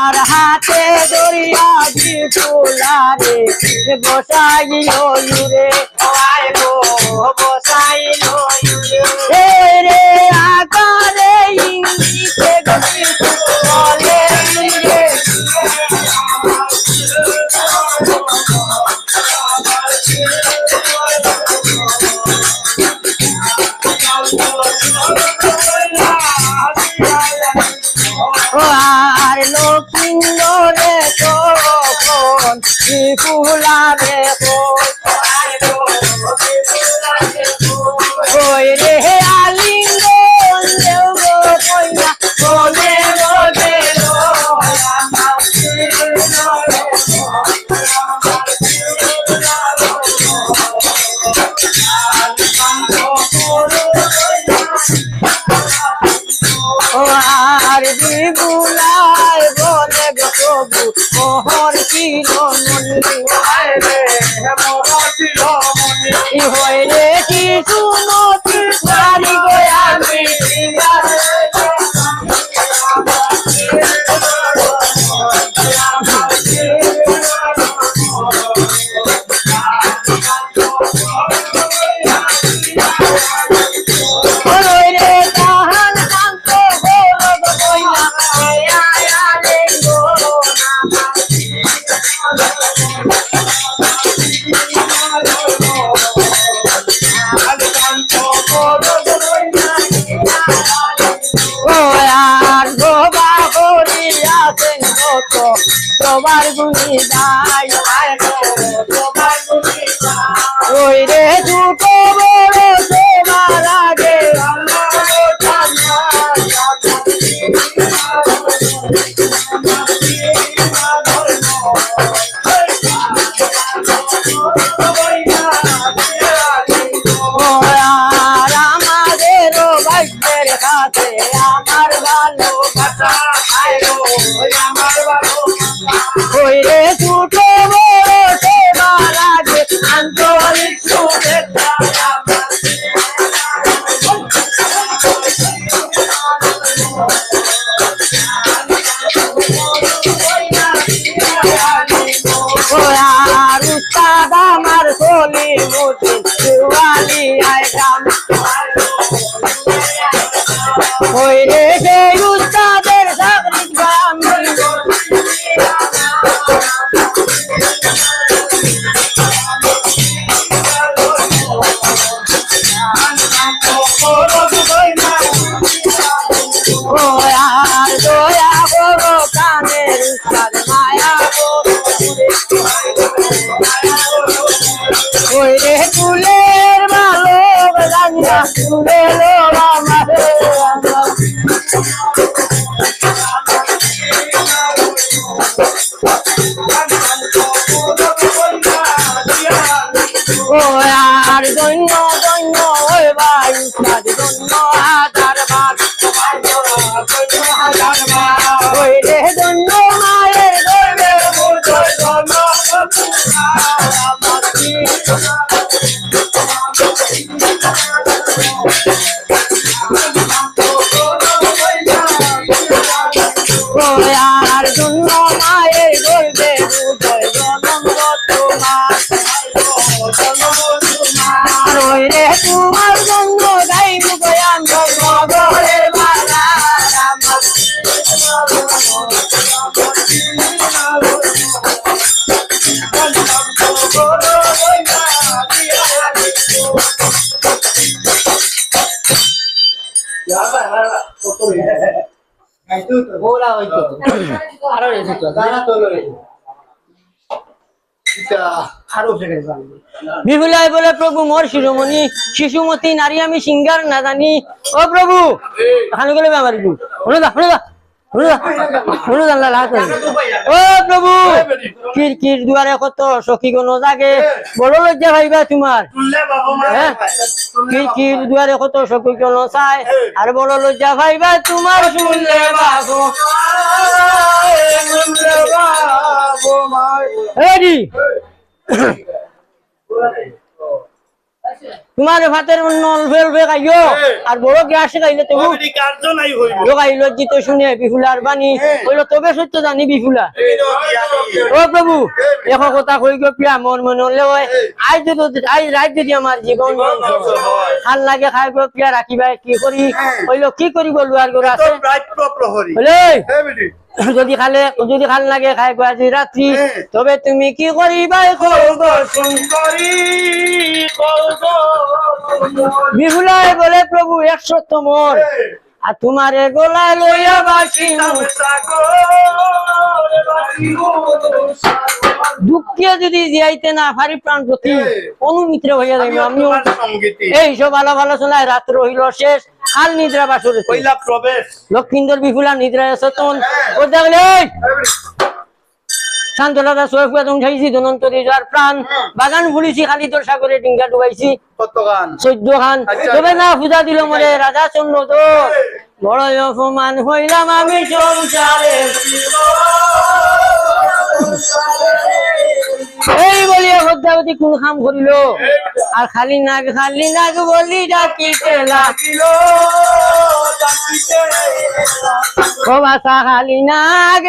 আমার হাতে দরিয়া বিপুলারে বসাইলো ইউরে বসাইলো ইউরে রে আকারে ইংলিশে বলে ইউরে আর লক্ষ্মীরে তখন বিপুলারে ওই রে আলিঙ্গন দেব কইনা বলে বলে আর বিপুলায় বলে প্রভু মোহর ছিল মনি হয় রে কি শুনতি সারি গো আমি তোমার গুণী দায় ওই রে দুটো বড় তোমার আগে আর আমাদেরও ভাগ্যের কাছে আমার ভালোবাসা ওই রে দুটো বড় তোমার আগে আন্তরিক শুভেচ্ছা আর উস্তাদ আমার চলি মুটি দেওয়ালি আইটাম ওই রে সেই উস্তাদের চাকরি গ্রাম আর দয়া করো কানের উস্তাদ মায়া ওই রে ফুলের ভালো রাঙা ফুলের আর দৈন্য দৈন্য ওই ভাই উস্তাদ দৈন্য হাজার বার ওই রে দৈন্য মায়ের দৈন্য আর দৈন্য মায়ের গর্বে উদয় জনম তোমার ওই রে তোমার গঙ্গ গাইব গয়ান গরের মালা বিহুলাই বলে প্রভু মোর শিরোমণি শিশুমতি নারী আমি সিঙ্গার না জানি ও প্রভু খানো গেলে আমার ও প্রভু কির দুয়ারে কত সখী কোন জাগে বড় লজ্জা ভাইবা তোমার কির দুয়ারে কত সখী কোন চাই আর বড় লজ্জা ভাইবা তোমার শুনলে বাবু Ready? তোমার ভাতের নল ফেল ফে খাইও আর বড় গ্যাসে খাইলে তবু লোকাই লজ্জিত শুনে বিফুলার বাণী হইলো তবে সত্য জানি বিফুলা ও প্রভু এক কথা কই গো প্রিয়া মন মনে হলে আজ রাত যদি আমার জীবন ভাল লাগে খাই গো প্রিয়া রাখিবা কি করি হইলো কি করিব লুয়ার গরু আছে যদি খাল লাগে খাই গো আজি রাত্রি তবে তুমি কি করিবা বিহুলাই বলে প্রভু 100 মোর আর তোমারে গোলায় লইয়া বাসি দুঃখে যদি যাইতে না পারি প্রাণ প্রতি অনুমিত্র হইয়া যাইব আমিও এই সব ভালো ভালো শোনায় রাত্র হইল শেষ আর নিদ্রা বাসরে লক্ষ্মীন্দর বিপুলা নিদ্রা সতন ও দেখলে শান্তলাদা সোয়েফুয়া তুমি খাইছি ধনন্তরী যার প্রাণ বাগান ফুলিছি খালি তোর সাগরে ডিঙ্গা ডুবাইছি 14 খান তবে না পূজা দিল মরে রাজা চন্দ্র তোর বড় অপমান হইলাম আমি সংসারে এই বলিয়া হদ্যাবতী কোন কাম করিল আর খালি নাগ বলি ডাকিতে লাগিল ও বাসা খালি নাগ